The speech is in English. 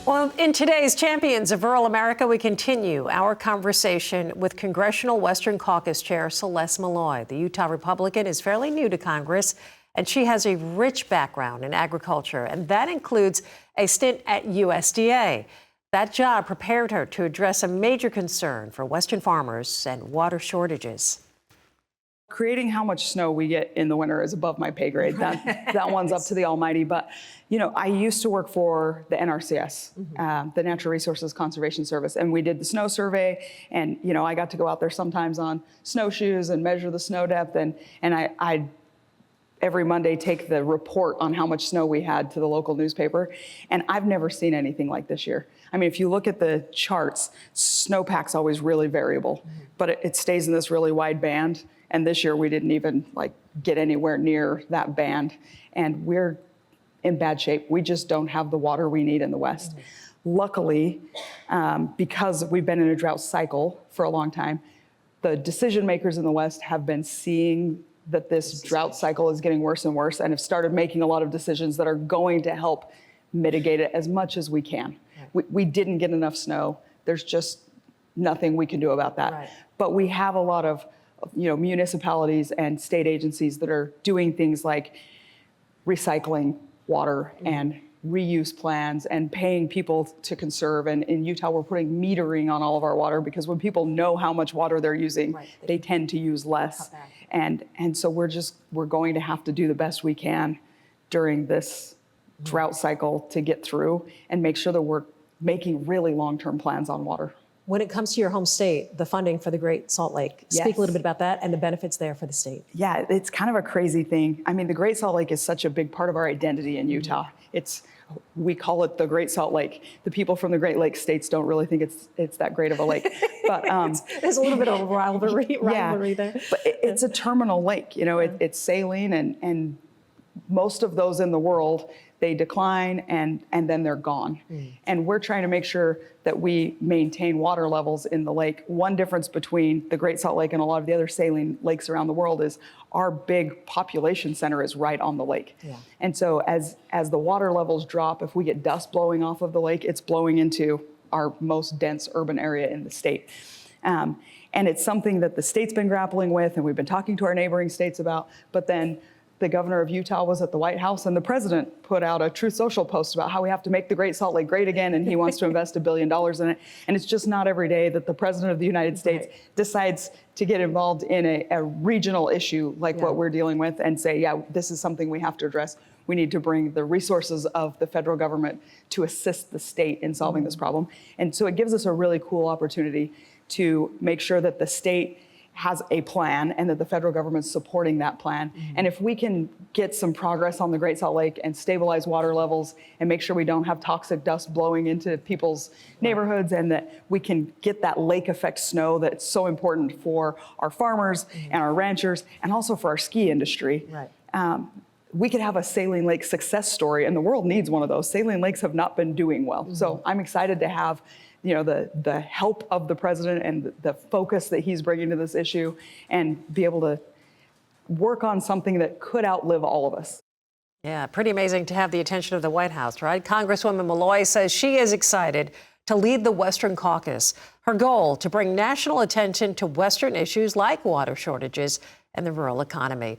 Well, in today's Champions of Rural America, we continue our conversation with Congressional Western Caucus Chair Celeste Maloy. The Utah Republican is fairly new to Congress, and she has a rich background in agriculture, and that includes a stint at USDA. That job prepared her to address a major concern for Western farmers and water shortages. Creating how much snow we get in the winter is above my pay grade. That one's up to the almighty. But, you know, I used to work for the NRCS, the Natural Resources Conservation Service, and we did the snow survey. And, you know, I got to go out there sometimes on snowshoes and measure the snow depth. And I every Monday take the report on how much snow we had to the local newspaper. And I've never seen anything like this year. I mean, if you look at the charts, snowpack's always really variable, but it stays in this really wide band. And this year we didn't even get anywhere near that band. And we're in bad shape. We just don't have the water we need in the West. Luckily, because we've been in a drought cycle for a long time, the decision makers in the West have been seeing that this drought cycle is getting worse and worse and have started making a lot of decisions that are going to help mitigate it as much as we can. We didn't get enough snow. There's just nothing we can do about that. Right. But we have a lot of municipalities and state agencies that are doing things like recycling water and reuse plans and paying people to conserve. And in Utah, we're putting metering on all of our water because when people know how much water they're using, they tend to use less. And so we're going to have to do the best we can during this drought cycle to get through and make sure that we're making really long-term plans on water. When it comes to your home state, the funding for the Great Salt Lake, speak a little bit about that and the benefits there for the state. Yeah, it's kind of a crazy thing. I mean, the Great Salt Lake is such a big part of our identity in Utah. We call it the Great Salt Lake. The people from the Great Lakes states don't really think it's that great of a lake. But there's a little bit of a rivalry there. But it's a terminal lake. You know, it's saline, and most of those in the world, they decline and then they're gone. And we're trying to make sure that we maintain water levels in the lake. One difference between the Great Salt Lake and a lot of the other saline lakes around the world is our big population center is right on the lake. And so as the water levels drop, if we get dust blowing off of the lake, it's blowing into our most dense urban area in the state. And it's something that the state's been grappling with and we've been talking to our neighboring states about, but then the governor of Utah was at the White House and the president put out a Truth Social post about how we have to make the Great Salt Lake great again and he wants to invest $1 billion in it. And it's just not every day that the president of the United States decides to get involved in a regional issue like what we're dealing with and say, yeah, this is something we have to address. We need to bring the resources of the federal government to assist the state in solving this problem. And so it gives us a really cool opportunity to make sure that the state has a plan and that the federal government's supporting that plan. And if we can get some progress on the Great Salt Lake and stabilize water levels and make sure we don't have toxic dust blowing into people's neighborhoods and that we can get that lake effect snow that's so important for our farmers and our ranchers and also for our ski industry. We could have a saline lake success story and the world needs one of those. Saline lakes have not been doing well. So I'm excited to have the help of the president and the focus that he's bringing to this issue and be able to work on something that could outlive all of us. Yeah, pretty amazing to have the attention of the White House, right? Congresswoman Maloy says she is excited to lead the Western Caucus. Her goal to bring national attention to Western issues like water shortages and the rural economy.